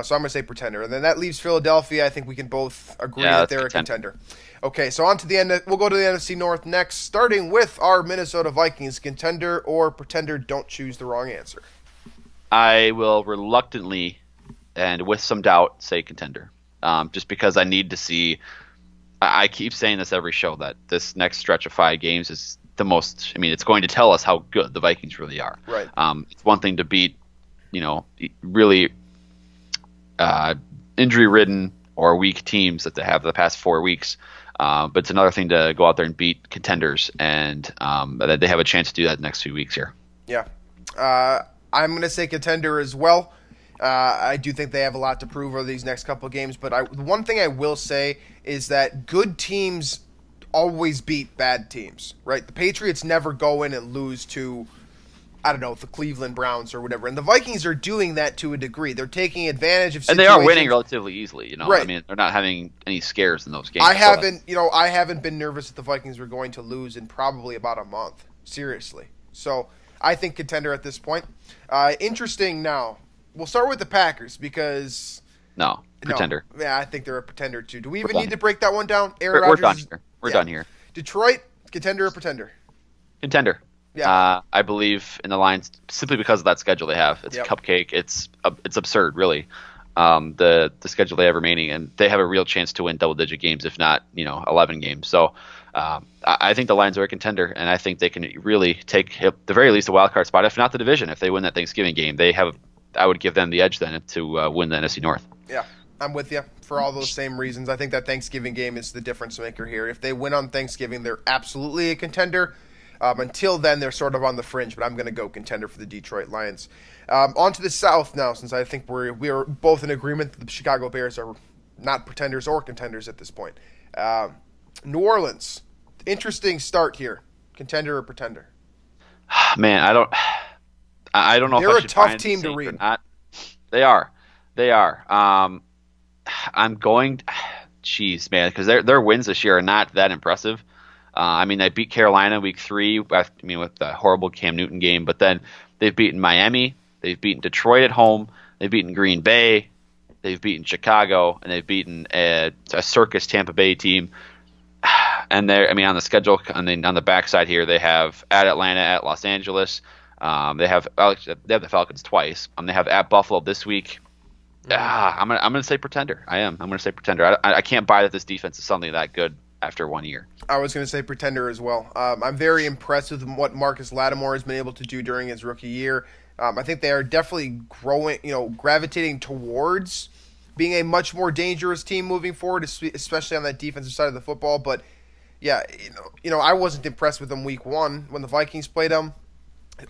So I'm going to say pretender. And then that leaves Philadelphia. I think we can both agree that they're a contender. Okay, so on to the end. We'll go to the NFC North next, starting with our Minnesota Vikings. Contender or pretender, don't choose the wrong answer. I will reluctantly and with some doubt say contender, just because I need to see – I keep saying this every show that this next stretch of 5 games is the most. I mean, it's going to tell us how good the Vikings really are. Right. It's one thing to beat, really injury-ridden or weak teams that they have the past 4 weeks. But it's another thing to go out there and beat contenders, and that they have a chance to do that the next few weeks here. Yeah. I'm going to say contender as well. I do think they have a lot to prove over these next couple of games, but the one thing I will say is that good teams always beat bad teams, right? The Patriots never go in and lose to, I don't know, the Cleveland Browns or whatever. And the Vikings are doing that to a degree. They're taking advantage of situations. And they are winning relatively easily, Right. I mean, they're not having any scares in those games. I haven't been nervous that the Vikings were going to lose in probably about a month. Seriously. So I think contender at this point. Interesting now. We'll start with the Packers because... No, pretender. No, yeah, I think they're a pretender too. Do we even need to break that one down? Aaron Rodgers, we're done here. We're done here. Detroit, contender or pretender? Contender. Yeah. I believe in the Lions simply because of that schedule they have. It's a cupcake. It's absurd, really. The schedule they have remaining, and they have a real chance to win double-digit games, if not 11 games. So I think the Lions are a contender, and I think they can really take, at the very least, a wild card spot, if not the division. If they win that Thanksgiving game, I would give them the edge then to win the NFC North. Yeah, I'm with you for all those same reasons. I think that Thanksgiving game is the difference maker here. If they win on Thanksgiving, they're absolutely a contender. Until then, they're sort of on the fringe, but I'm going to go contender for the Detroit Lions. On to the South now, since I think we are both in agreement that the Chicago Bears are not pretenders or contenders at this point. New Orleans, interesting start here. Contender or pretender? Man, I don't know. They're if I a tough team to read. Or not. They are. I'm going. Jeez, man, because their wins this year are not that impressive. I mean, they beat Carolina week 3. I mean, with the horrible Cam Newton game, but then they've beaten Miami, they've beaten Detroit at home, they've beaten Green Bay, they've beaten Chicago, and they've beaten a circus Tampa Bay team. And on the schedule, on the backside here, they have at Atlanta, at Los Angeles. They have the Falcons twice. They have at Buffalo this week. I'm gonna say pretender. I'm gonna say pretender. I can't buy that this defense is something that good after 1 year. I was going to say pretender as well. I'm very impressed with what Marcus Lattimore has been able to do during his rookie year. I think they are definitely gravitating towards being a much more dangerous team moving forward, especially on that defensive side of the football. But yeah, I wasn't impressed with them week 1 when the Vikings played them.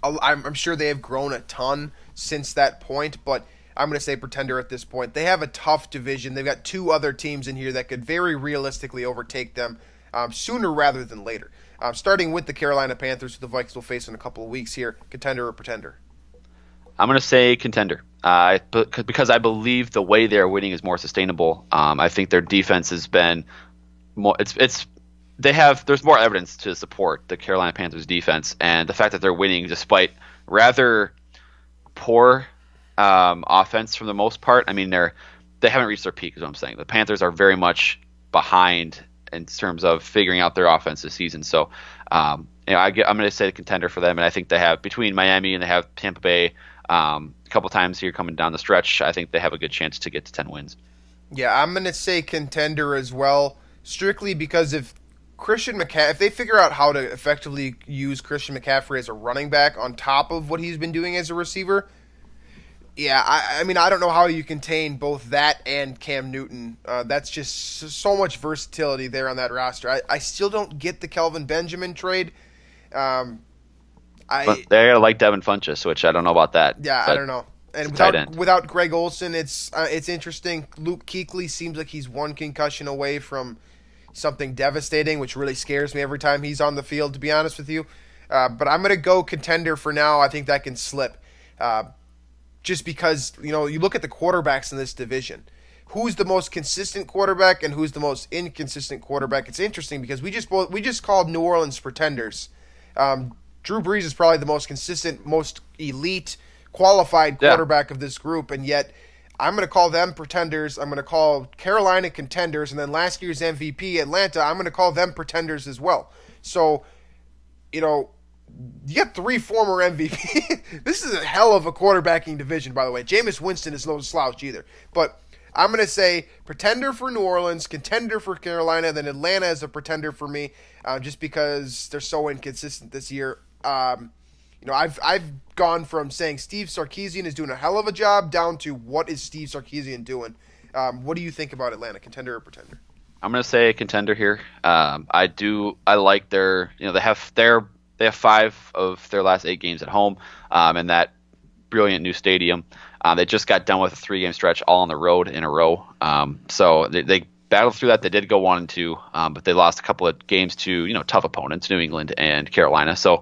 I'm sure they have grown a ton since that point, but I'm going to say pretender at this point. They have a tough division. They've got 2 other teams in here that could very realistically overtake them sooner rather than later. Starting with the Carolina Panthers, who the Vikings will face in a couple of weeks here. Contender or pretender? I'm going to say contender because I believe the way they're winning is more sustainable. I think their defense has been more. There's more evidence to support the Carolina Panthers defense, and the fact that they're winning despite rather poor offense for the most part. I mean, they haven't reached their peak, is what I'm saying. The Panthers are very much behind in terms of figuring out their offense this season. So, I'm going to say the contender for them, and I think they have between Miami and they have Tampa Bay a couple times here coming down the stretch. I think they have a good chance to get to 10 wins. Yeah, I'm going to say contender as well, strictly because if they figure out how to effectively use Christian McCaffrey as a running back on top of what he's been doing as a receiver. Yeah, I mean, I don't know how you contain both that and Cam Newton. That's just so much versatility there on that roster. I still don't get the Kelvin Benjamin trade. But they're like Devin Funchess, which I don't know about that. Yeah, I don't know. And without Greg Olsen, it's interesting. Luke Kuechly seems like he's one concussion away from something devastating, which really scares me every time he's on the field, to be honest with you. But I'm going to go contender for now. I think that can slip. Just because, you look at the quarterbacks in this division. Who's the most consistent quarterback and who's the most inconsistent quarterback? It's interesting because we just called New Orleans pretenders. Drew Brees is probably the most consistent, most elite, qualified quarterback of this group, and yet I'm going to call them pretenders. I'm going to call Carolina contenders, and then last year's MVP, Atlanta, I'm going to call them pretenders as well. So, you got 3 former MVP. This is a hell of a quarterbacking division, by the way. Jameis Winston is no slouch either. But I'm going to say pretender for New Orleans, contender for Carolina, then Atlanta is a pretender for me, just because they're so inconsistent this year. I've gone from saying Steve Sarkisian is doing a hell of a job down to what is Steve Sarkisian doing. What do you think about Atlanta, contender or pretender? I'm going to say contender here. I like their, they have 5 of their last 8 games at home, in that brilliant new stadium. They just got done with a 3-game stretch all on the road in a row. So they battled through that. They did go 1-2, but they lost a couple of games to, tough opponents, New England and Carolina. So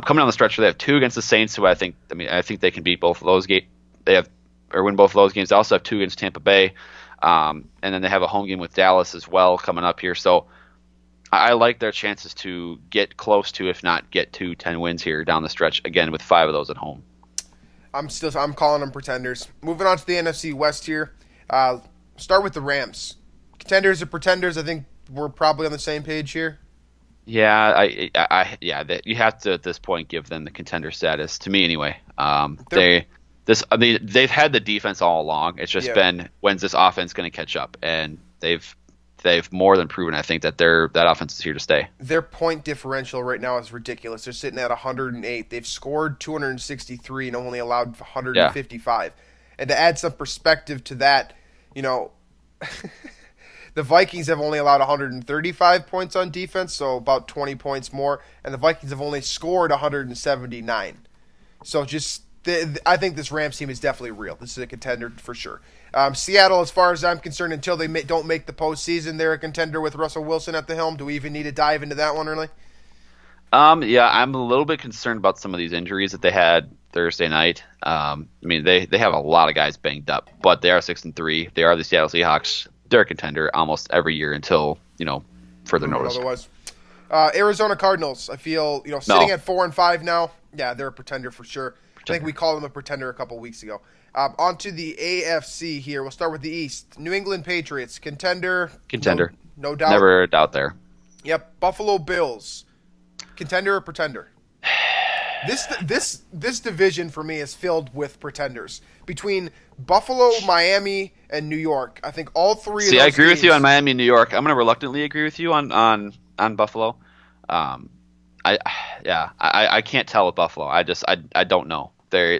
coming on the stretch, they have 2 against the Saints, who I think they can beat both of those games. Win both of those games. They also have 2 against Tampa Bay. And then they have a home game with Dallas as well coming up here. So I like their chances to get close to, if not get to, 10 wins here down the stretch, again, with 5 of those at home. I'm calling them pretenders. Moving on to the NFC West here. Start with the Rams. Contenders or pretenders? I think we're probably on the same page here. Yeah, you have to at this point give them the contender status, to me anyway. They've had the defense all along. It's just been, when's this offense going to catch up? And they've more than proven, I think, that that offense is here to stay. Their point differential right now is ridiculous. They're sitting at 108. They've scored 263 and only allowed 155. And to add some perspective to that, the Vikings have only allowed 135 points on defense, so about 20 points more, and the Vikings have only scored 179. So I think this Rams team is definitely real. This is a contender for sure. Seattle, as far as I'm concerned, until they don't make the postseason, they're a contender with Russell Wilson at the helm. Do we even need to dive into that one early? Yeah, I'm a little bit concerned about some of these injuries that they had Thursday night. They have a lot of guys banged up, but they are 6-3. They are the Seattle Seahawks. They're a contender almost every year until further notice. Otherwise, Arizona Cardinals. I feel sitting at 4-5 now. Yeah, they're a pretender for sure. I think we called them a pretender a couple weeks ago. On to the AFC here. We'll start with the East. New England Patriots, contender. Contender. No doubt. Never a doubt there. Yep. Buffalo Bills, contender or pretender? This division for me is filled with pretenders. Between Buffalo, Miami, and New York, I think all 3 of those I agree teams, with you on Miami and New York. I'm going to reluctantly agree with you on Buffalo. I can't tell with Buffalo. I don't know. They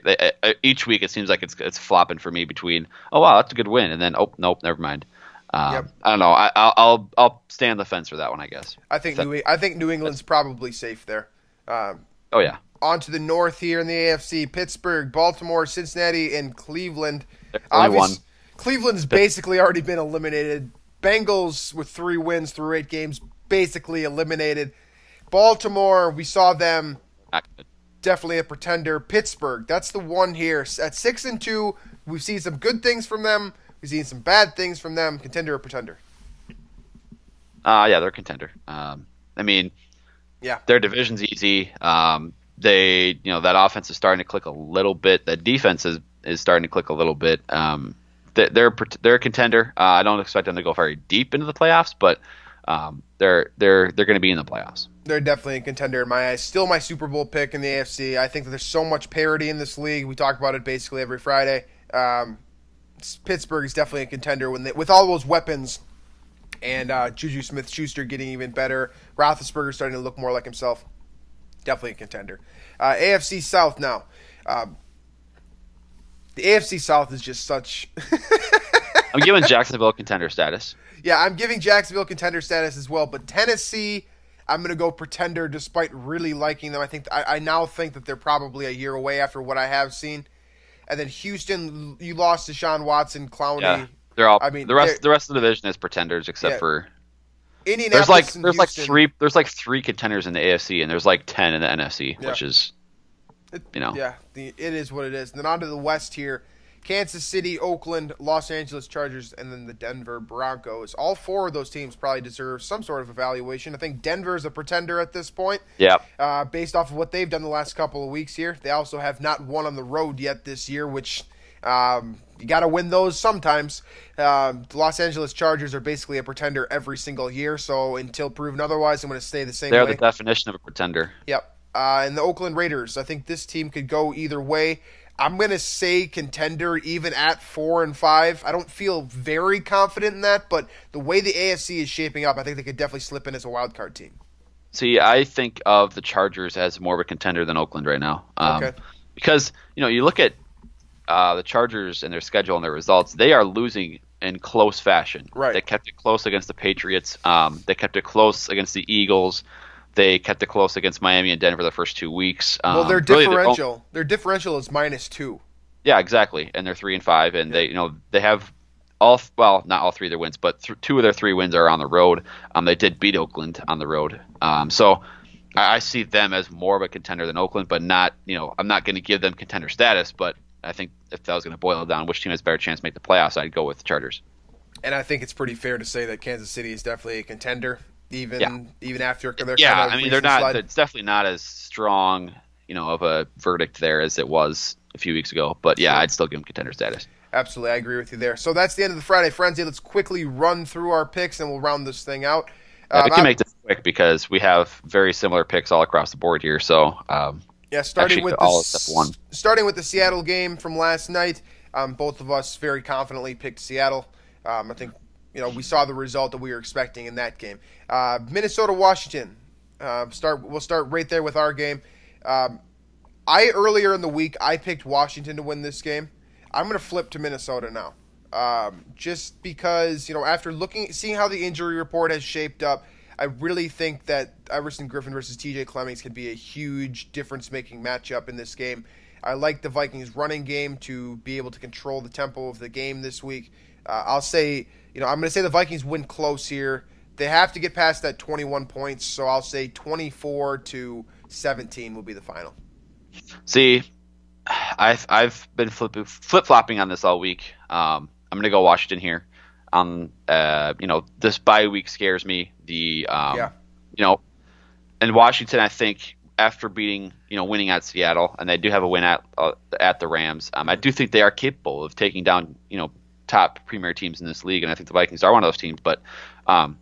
each week it seems like it's flopping for me between, oh wow, that's a good win, and then oh nope, never mind. I don't know. I'll stay on the fence for that one, I guess. I think New England's probably safe there. Oh yeah. On to the North here in the AFC: Pittsburgh, Baltimore, Cincinnati, and Cleveland. Only one. Cleveland's basically already been eliminated. Bengals with 3 wins through 8 games, basically eliminated. Baltimore, we saw them. Definitely a pretender. Pittsburgh, that's the one here. At 6-2, we've seen some good things from them. We've seen some bad things from them. Contender or pretender? Yeah, they're a contender. Their division's easy. That offense is starting to click a little bit. That defense is starting to click a little bit. They're a contender. I don't expect them to go very deep into the playoffs, but they're going to be in the playoffs. They're definitely a contender in my eyes. Still my Super Bowl pick in the AFC. I think that there's so much parity in this league. We talk about it basically every Friday. Pittsburgh is definitely a contender with all those weapons, and Juju Smith-Schuster getting even better. Roethlisberger starting to look more like himself. Definitely a contender. AFC South now. The AFC South is just such... I'm giving Jacksonville contender status. Yeah, I'm giving Jacksonville contender status as well, but Tennessee, I'm going to go pretender despite really liking them. I now think that they're probably a year away after what I have seen. And then Houston, you lost Deshaun Watson, Clowney. Yeah, they're all. The rest of the division is pretenders except for Indianapolis. There's like 3 contenders in the AFC and there's like 10 in the NFC, which is it is what it is. And then on to the West here. Kansas City, Oakland, Los Angeles Chargers, and then the Denver Broncos. All 4 of those teams probably deserve some sort of evaluation. I think Denver is a pretender at this point. Yeah. Based off of what they've done the last couple of weeks here. They also have not won on the road yet this year, which you got to win those sometimes. The Los Angeles Chargers are basically a pretender every single year, so until proven otherwise, I'm going to stay the same way. They're the definition of a pretender. Yep. And the Oakland Raiders, I think this team could go either way. I'm going to say contender even at 4-5. I don't feel very confident in that, but the way the AFC is shaping up, I think they could definitely slip in as a wild card team. See, I think of the Chargers as more of a contender than Oakland right now. Okay. Because, you look at the Chargers and their schedule and their results, they are losing in close fashion. Right. They kept it close against the Patriots. They kept it close against the Eagles. They kept it close against Miami and Denver the first 2 weeks. Well, their differential, their differential is -2. Yeah, exactly. And they're 3-5, and they have not all three of their wins, but 2 of their 3 wins are on the road. They did beat Oakland on the road. So I see them as more of a contender than Oakland, but not, I'm not going to give them contender status, but I think if I was going to boil it down, which team has a better chance to make the playoffs, I'd go with the Chargers. And I think it's pretty fair to say that Kansas City is definitely a contender, even after their they're not. slide. It's definitely not as strong, of a verdict there as it was a few weeks ago. But yeah, I'd still give them contender status. Absolutely, I agree with you there. So that's the end of the Friday Frenzy. Let's quickly run through our picks, and we'll round this thing out. We can make this quick because we have very similar picks all across the board here. So starting with all except one. Starting with the Seattle game from last night, both of us very confidently picked Seattle. I think we saw the result that we were expecting in that game. Minnesota-Washington. We'll start right there with our game. Earlier in the week I picked Washington to win this game. I'm going to flip to Minnesota now, just because after seeing how the injury report has shaped up, I really think that Everson Griffin versus T.J. Clemmings can be a huge difference-making matchup in this game. I like the Vikings' running game to be able to control the tempo of the game this week. I'll say, I'm going to say the Vikings win close here. They have to get past that 21 points, so I'll say 24-17 will be the final. See, I've been flip-flopping on this all week. I'm going to go Washington here. This bye week scares me. And Washington, I think after winning at Seattle, and they do have a win at the Rams, I do think they are capable of taking down, top premier teams in this league, and I think the Vikings are one of those teams. But I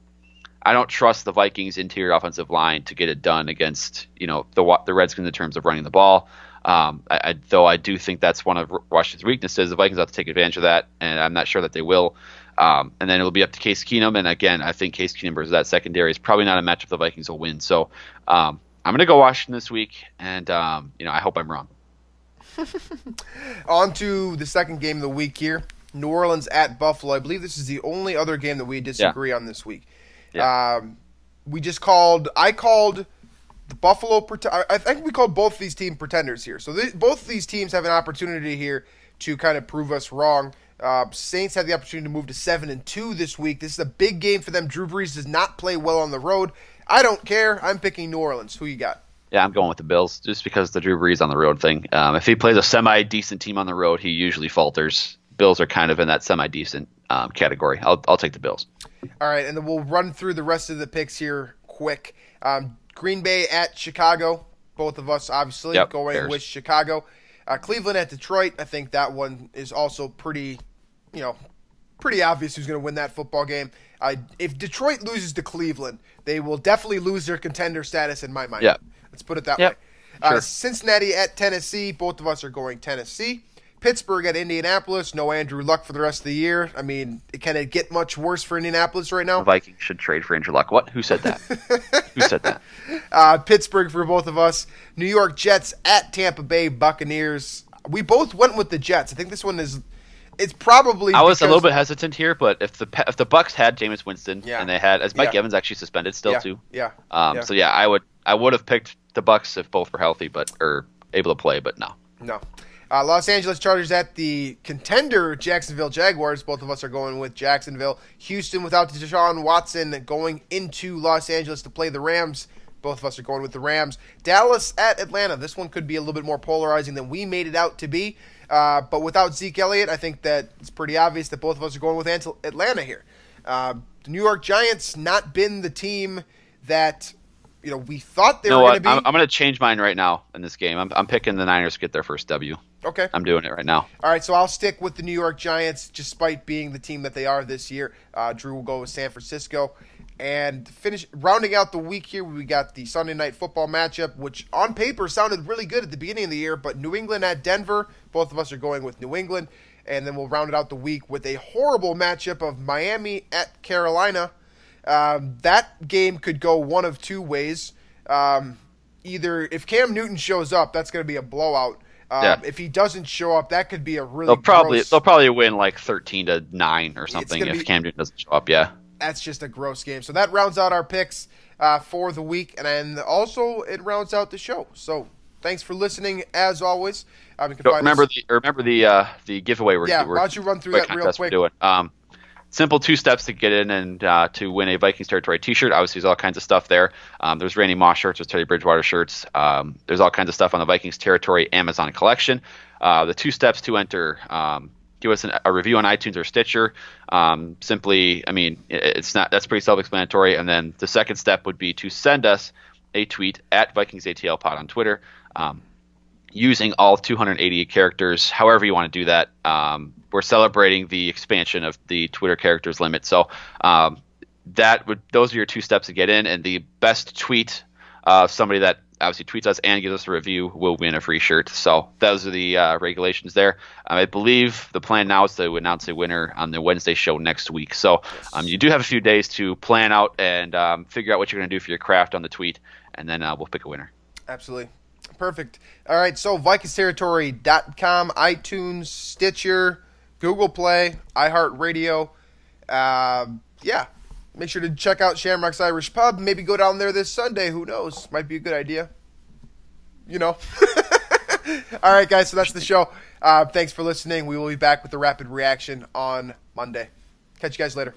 don't trust the Vikings' interior offensive line to get it done against, the Redskins in terms of running the ball. Though I do think that's one of Washington's weaknesses. The Vikings have to take advantage of that, and I'm not sure that they will. And then it'll be up to Case Keenum. And again, I think Case Keenum versus that secondary is probably not a matchup the Vikings will win. So I'm going to go Washington this week, and I hope I'm wrong. On to the second game of the week here. New Orleans at Buffalo. I believe this is the only other game that we disagree on this week. Yeah. I called the Buffalo. I think we called both these teams pretenders here. So both of these teams have an opportunity here to kind of prove us wrong. Saints have the opportunity to move to 7-2 this week. This is a big game for them. Drew Brees does not play well on the road. I don't care. I'm picking New Orleans. Who you got? Yeah, I'm going with the Bills just because the Drew Brees on the road thing. If he plays a semi-decent team on the road, he usually falters. Bills are kind of in that semi-decent category. I'll take the Bills. All right, and then we'll run through the rest of the picks here quick. Green Bay at Chicago. Both of us obviously going Bears. with Chicago. Cleveland at Detroit. I think that one is also pretty obvious who's going to win that football game. If Detroit loses to Cleveland, they will definitely lose their contender status in my mind. Yeah. Let's put it that way. Sure. Cincinnati at Tennessee. Both of us are going Tennessee. Pittsburgh at Indianapolis. No Andrew Luck for the rest of the year. I mean, can it get much worse for Indianapolis right now? The Vikings should trade for Andrew Luck. What? Who said that? Who said that? Pittsburgh for both of us. New York Jets at Tampa Bay Buccaneers. We both went with the Jets. I think this one is. It's probably. I was a little bit hesitant here, but if the Bucks had Jameis Winston and they had Mike Evans actually suspended still too. So I would have picked the Bucks if both were healthy or able to play, but no. No. Los Angeles Chargers at the contender Jacksonville Jaguars. Both of us are going with Jacksonville. Houston without Deshaun Watson going into Los Angeles to play the Rams. Both of us are going with the Rams. Dallas at Atlanta. This one could be a little bit more polarizing than we made it out to be. But without Zeke Elliott, I think that it's pretty obvious that both of us are going with Atlanta here. The New York Giants not been the team that we thought they were going to be. I'm going to change mine right now in this game. I'm picking the Niners to get their first W. Okay. I'm doing it right now. All right, so I'll stick with the New York Giants despite being the team that they are this year. Drew will go with San Francisco. And rounding out the week here, we got the Sunday Night Football matchup, which on paper sounded really good at the beginning of the year, but New England at Denver, Both of us are going with New England, and then we'll round it out the week with a horrible matchup of Miami at Carolina. That game could go one of two ways. Either if Cam Newton shows up, that's going to be a blowout. If he doesn't show up, that could be a really they'll probably win like 13-9 or something if Cam Newton doesn't show up. Yeah, that's just a gross game. So that rounds out our picks for the week, and also it rounds out the show. So thanks for listening, as always. You can remember the giveaway. Why don't you run through that real quick? Simple 2 steps to get in and to win a Vikings Territory t-shirt. Obviously, there's all kinds of stuff there. There's Randy Moss shirts, there's Teddy Bridgewater shirts. There's all kinds of stuff on the Vikings Territory Amazon collection. The 2 steps to enter, give us a review on iTunes or Stitcher. That's pretty self-explanatory. And then the second step would be to send us a tweet at VikingsATLPod on Twitter, using all 280 characters, however you want to do that. We're celebrating the expansion of the Twitter characters limit. So those are your 2 steps to get in, and the best tweet, somebody that obviously tweets us and gives us a review, will win a free shirt. So those are the regulations there. I believe the plan now is to announce a winner on the Wednesday show next week. So you do have a few days to plan out and figure out what you're going to do for your craft on the tweet, and then we'll pick a winner. Absolutely. Perfect. All right, so VikingsTerritory.com, iTunes, Stitcher, Google Play, iHeartRadio. Make sure to check out Shamrock's Irish Pub. Maybe go down there this Sunday. Who knows? Might be a good idea. All right, guys, so that's the show. Thanks for listening. We will be back with the rapid reaction on Monday. Catch you guys later.